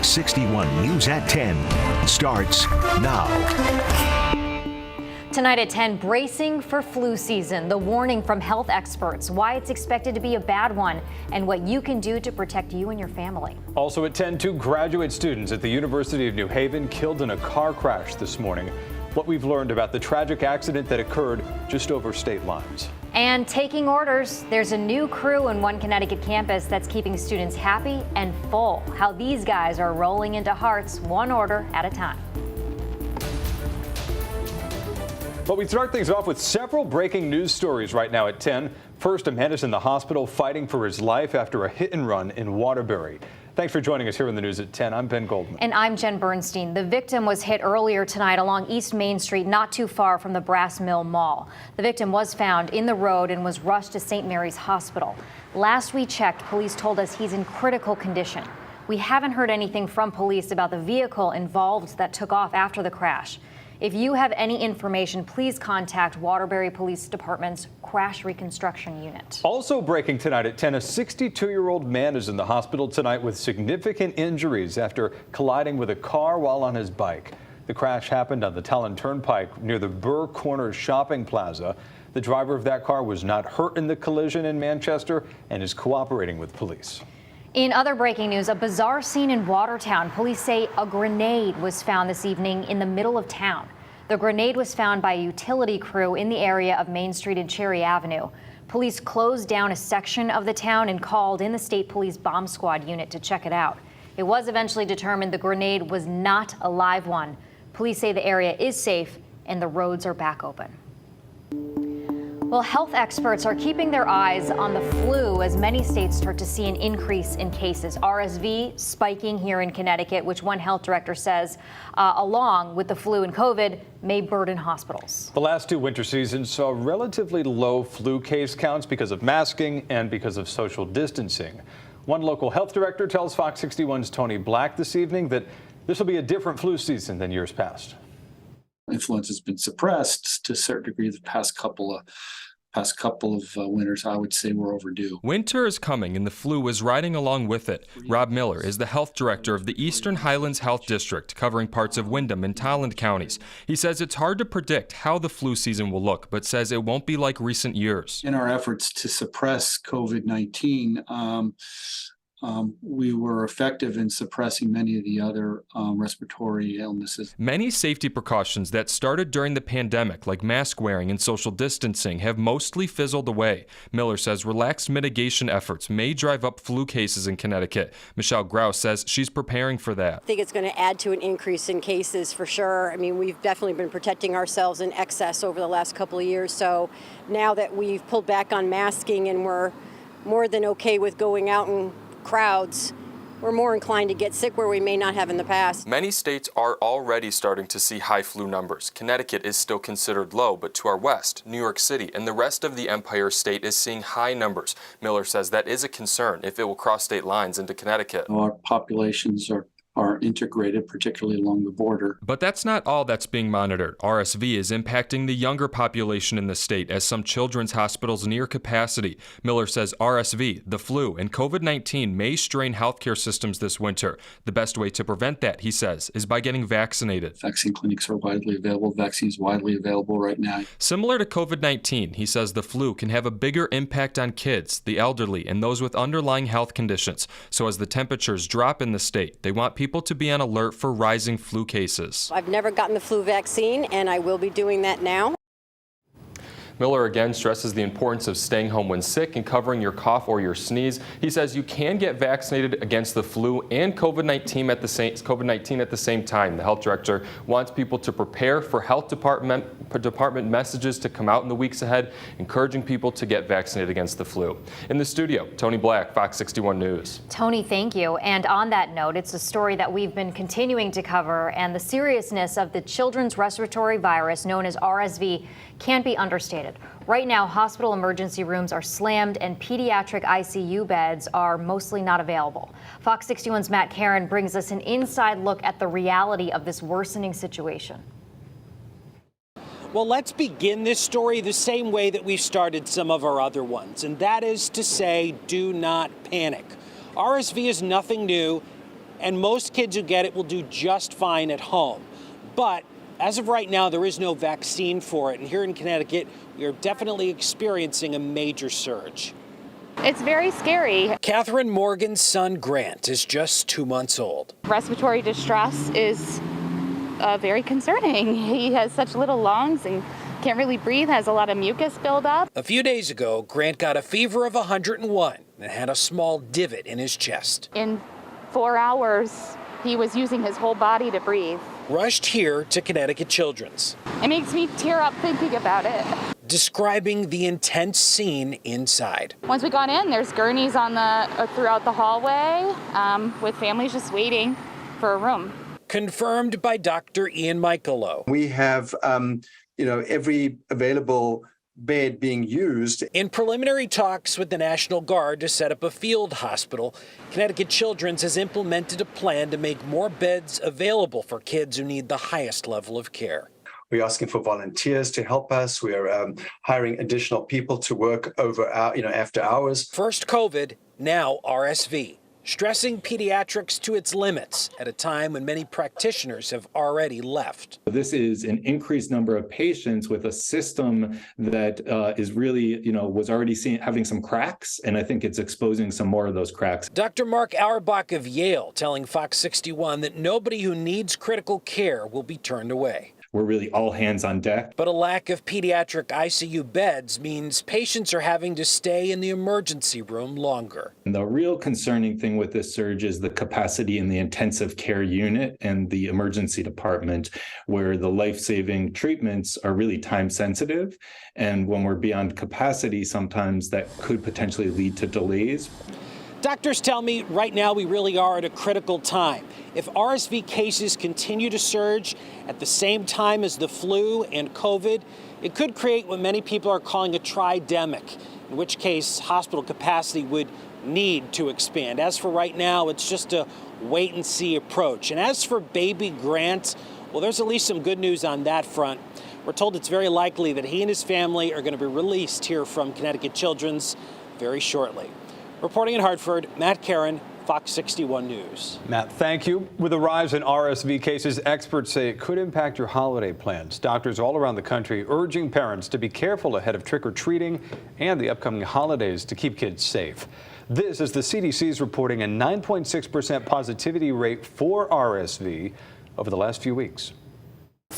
Fox 61 News at 10 starts now. Tonight at 10, bracing for flu season. The warning from health experts, why it's expected to be a bad one, and what you can do to protect you and your family. Also at 10, 2 graduate students at the University of New Haven killed in a car crash this morning. What we've learned about the tragic accident that occurred just over state lines. And taking orders, there's a new crew in one Connecticut campus that's keeping students happy and full. How these guys are rolling into hearts one order at a time. But we start things off with several breaking news stories right now at 10. First, a man is in the hospital fighting for his life after a hit and run in Waterbury. Thanks for joining us here in the news at 10. I'm Ben Goldman. And I'm Jen Bernstein. The victim was hit earlier tonight along East Main Street, not too far from the Brass Mill Mall. The victim was found in the road and was rushed to St. Mary's Hospital. Last we checked, police told us he's in critical condition. We haven't heard anything from police about the vehicle involved that took off after the crash. If you have any information, please contact Waterbury Police Department's Crash Reconstruction Unit. Also breaking tonight at 10, a 62-year-old man is in the hospital tonight with significant injuries after colliding with a car while on his bike. The crash happened on the Talon Turnpike near the Burr Corners Shopping Plaza. The driver of that car was not hurt in the collision in Manchester and is cooperating with police. In other breaking news, a bizarre scene in Watertown. Police say a grenade was found this evening in the middle of town. The grenade was found by a utility crew in the area of Main Street and Cherry Avenue. Police closed down a section of the town and called in the State Police Bomb Squad unit to check it out. It was eventually determined the grenade was not a live one. Police say the area is safe and the roads are back open. Well, health experts are keeping their eyes on the flu as many states start to see an increase in cases. RSV spiking here in Connecticut, which one health director says, along with the flu and COVID, may burden hospitals. The last 2 winter seasons saw relatively low flu case counts because of masking and because of social distancing. One local health director tells Fox 61's Tony Black this evening that this will be a different flu season than years past. Influenza has been suppressed to a certain degree the past couple of winters. I would say we're overdue. Winter is coming and the flu is riding along with it. Rob Miller is the health director of the Eastern Highlands Health District, covering parts of Windham and Talland counties. He says it's hard to predict how the flu season will look, but says it won't be like recent years. In our efforts to suppress COVID-19, we were effective in suppressing many of the other respiratory illnesses. Many safety precautions that started during the pandemic, like mask wearing and social distancing, have mostly fizzled away. Miller says relaxed mitigation efforts may drive up flu cases in Connecticut. Michelle Grouse says she's preparing for that. I think it's going to add to an increase in cases for sure. I mean, we've definitely been protecting ourselves in excess over the last couple of years. So now that we've pulled back on masking and we're more than okay with going out and crowds, we're more inclined to get sick where we may not have in the past. Many states are already starting to see high flu numbers. Connecticut is still considered low, but to our west, New York City and the rest of the Empire State is seeing high numbers. Miller says that is a concern if it will cross state lines into Connecticut. Our populations are integrated, particularly along the border. But that's not all that's being monitored. RSV is impacting the younger population in the state as some children's hospitals near capacity. Miller says RSV, the flu, and COVID-19 may strain healthcare systems this winter. The best way to prevent that, he says, is by getting vaccinated. Vaccine clinics are widely available. Vaccines widely available right now. Similar to COVID-19, he says the flu can have a bigger impact on kids, the elderly, and those with underlying health conditions. So as the temperatures drop in the state, they want people to be on alert for rising flu cases. I've never gotten the flu vaccine, and I will be doing that now. Miller again stresses the importance of staying home when sick and covering your cough or your sneeze. He says you can get vaccinated against the flu and COVID-19 at the same time. The health director wants people to prepare for health department messages to come out in the weeks ahead, encouraging people to get vaccinated against the flu. In the studio, Tony Black, Fox 61 News. Tony, thank you. And on that note, it's a story that we've been continuing to cover, and the seriousness of the children's respiratory virus known as RSV can't be understated. Right now, hospital emergency rooms are slammed and pediatric ICU beds are mostly not available. Fox 61's Matt Caron brings us an inside look at the reality of this worsening situation. Well, let's begin this story the same way that we've started some of our other ones, and that is to say, do not panic. RSV is nothing new, and most kids who get it will do just fine at home. But as of right now, there is no vaccine for it. And here in Connecticut, we are definitely experiencing a major surge. It's very scary. Catherine Morgan's son, Grant, is just 2 months old. Respiratory distress is very concerning. He has such little lungs and can't really breathe, has a lot of mucus buildup. A few days ago, Grant got a fever of 101 and had a small divot in his chest. In 4 hours, he was using his whole body to breathe. Rushed here to Connecticut Children's. It makes me tear up thinking about it. Describing the intense scene inside. Once we got in, there's gurneys on throughout the hallway with families just waiting for a room. Confirmed by Dr. Ian Michaelo. We have, every available bed being used. In preliminary talks with the National Guard to set up a field hospital, Connecticut Children's has implemented a plan to make more beds available for kids who need the highest level of care. We're asking for volunteers to help us. We're hiring additional people to work over, after hours. First COVID, now RSV. Stressing pediatrics to its limits at a time when many practitioners have already left. This is an increased number of patients with a system that is really, was already having some cracks, and I think it's exposing some more of those cracks. Dr. Mark Auerbach of Yale telling Fox 61 that nobody who needs critical care will be turned away. We're really all hands on deck. But a lack of pediatric ICU beds means patients are having to stay in the emergency room longer. And the real concerning thing with this surge is the capacity in the intensive care unit and the emergency department, where the life-saving treatments are really time sensitive. And when we're beyond capacity, sometimes that could potentially lead to delays. Doctors tell me right now we really are at a critical time. If RSV cases continue to surge at the same time as the flu and COVID, it could create what many people are calling a tridemic, in which case hospital capacity would need to expand. As for right now, it's just a wait and see approach. And as for baby Grant, well, there's at least some good news on that front. We're told it's very likely that he and his family are going to be released here from Connecticut Children's very shortly. Reporting in Hartford, Matt Caron, Fox 61 News. Matt, thank you. With a rise in RSV cases, experts say it could impact your holiday plans. Doctors all around the country urging parents to be careful ahead of trick-or-treating and the upcoming holidays to keep kids safe. This is the CDC's reporting a 9.6% positivity rate for RSV over the last few weeks.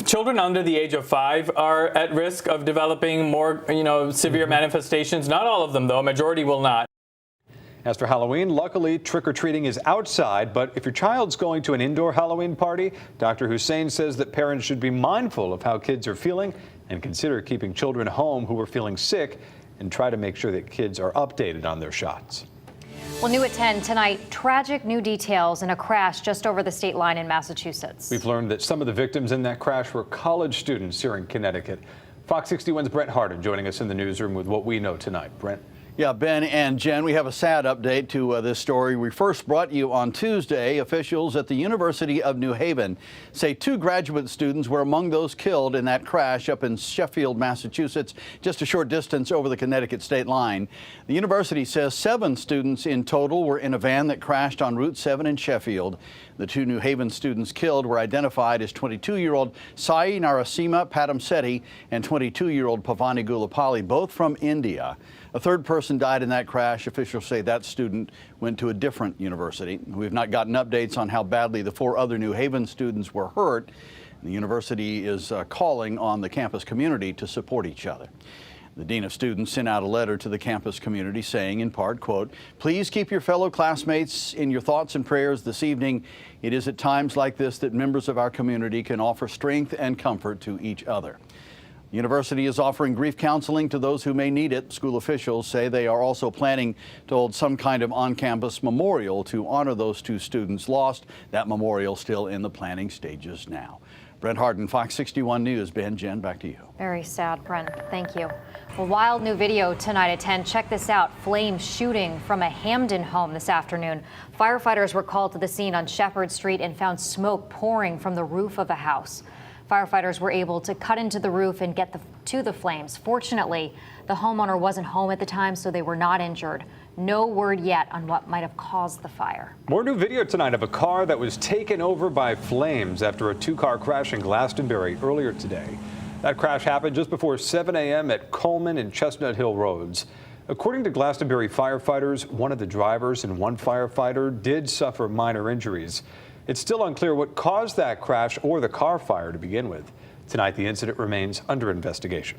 Children under the age of 5 are at risk of developing more, severe manifestations. Not all of them, though. A majority will not. As for Halloween, luckily trick-or-treating is outside, but if your child's going to an indoor Halloween party, Dr. Hussein says that parents should be mindful of how kids are feeling and consider keeping children home who are feeling sick and try to make sure that kids are updated on their shots. Well, new at 10 tonight, tragic new details in a crash just over the state line in Massachusetts. We've learned that some of the victims in that crash were college students here in Connecticut. Fox 61's Brent Harden joining us in the newsroom with what we know tonight. Brent. Yeah, Ben and Jen, we have a sad update to this story. We first brought you on Tuesday. Officials at the University of New Haven say 2 graduate students were among those killed in that crash up in Sheffield, Massachusetts, just a short distance over the Connecticut state line. The university says 7 students in total were in a van that crashed on Route 7 in Sheffield. The 2 New Haven students killed were identified as 22-year-old Sai Narasimha Padamsetti and 22-year-old Pavani Gulapalli, both from India. A third person died in that crash. Officials say that student went to a different university. We've not gotten updates on how badly the 4 other New Haven students were hurt. The university is calling on the campus community to support each other. The Dean of Students sent out a letter to the campus community saying, in part, quote, "Please keep your fellow classmates in your thoughts and prayers this evening. It is at times like this that members of our community can offer strength and comfort to each other." The university is offering grief counseling to those who may need it. School officials say they are also planning to hold some kind of on-campus memorial to honor those 2 students lost. That memorial still in the planning stages now. Brent Harden, Fox 61 News. Ben, Jen, back to you. Very sad, Brent. Thank you. A wild new video tonight at 10. Check this out. Flames shooting from a Hamden home this afternoon. Firefighters were called to the scene on Shepherd Street and found smoke pouring from the roof of a house. Firefighters were able to cut into the roof and get to the flames. Fortunately, the homeowner wasn't home at the time, so they were not injured. No word yet on what might have caused the fire. More new video tonight of a car that was taken over by flames after a two-car crash in Glastonbury earlier today. That crash happened just before 7 a.m. at Coleman and Chestnut Hill roads. According to Glastonbury firefighters, one of the drivers and one firefighter did suffer minor injuries. It's still unclear what caused that crash or the car fire to begin with. Tonight, the incident remains under investigation.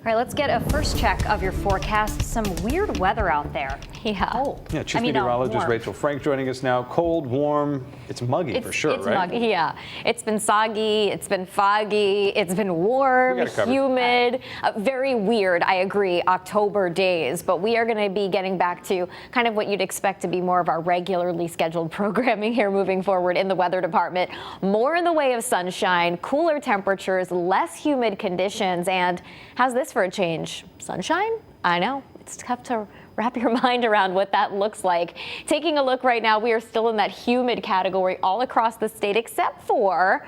All right, let's get a first check of your forecast. Some weird weather out there. Yeah. Cold. Yeah, Chief Meteorologist Rachel Frank joining us now. Cold, warm, it's muggy for sure, it's right? Muggy, yeah. It's been soggy, it's been foggy, it's been warm, humid, very weird, I agree, October days. But we are going to be getting back to kind of what you'd expect to be more of our regularly scheduled programming here moving forward in the weather department. More in the way of sunshine, cooler temperatures, less humid conditions, and how's this for a change? Sunshine? I know, it's tough to wrap your mind around what that looks like. Taking a look right now, we are still in that humid category all across the state except for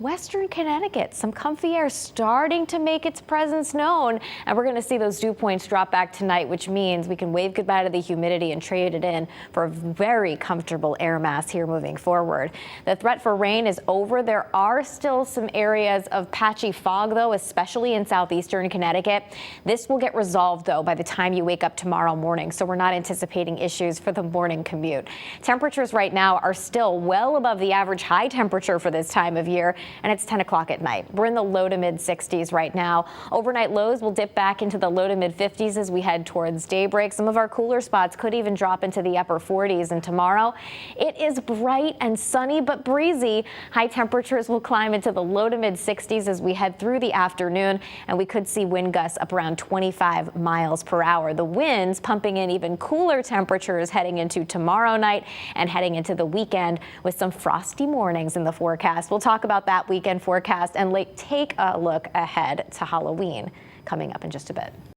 Western Connecticut. Some comfy air starting to make its presence known, and we're going to see those dew points drop back tonight, which means we can wave goodbye to the humidity and trade it in for a very comfortable air mass here moving forward. The threat for rain is over. There are still some areas of patchy fog, though, especially in southeastern Connecticut. This will get resolved, though, by the time you wake up tomorrow morning, so we're not anticipating issues for the morning commute. Temperatures right now are still well above the average high temperature for this time of year, and it's 10 o'clock at night. We're in the low to mid 60s right now. Overnight lows will dip back into the low to mid 50s as we head towards daybreak. Some of our cooler spots could even drop into the upper 40s. And tomorrow, it is bright and sunny but breezy. High temperatures will climb into the low to mid 60s as we head through the afternoon, and we could see wind gusts up around 25 miles per hour. The winds pumping in even cooler temperatures heading into tomorrow night and heading into the weekend with some frosty mornings in the forecast. We'll talk about that weekend forecast and take a look ahead to Halloween coming up in just a bit.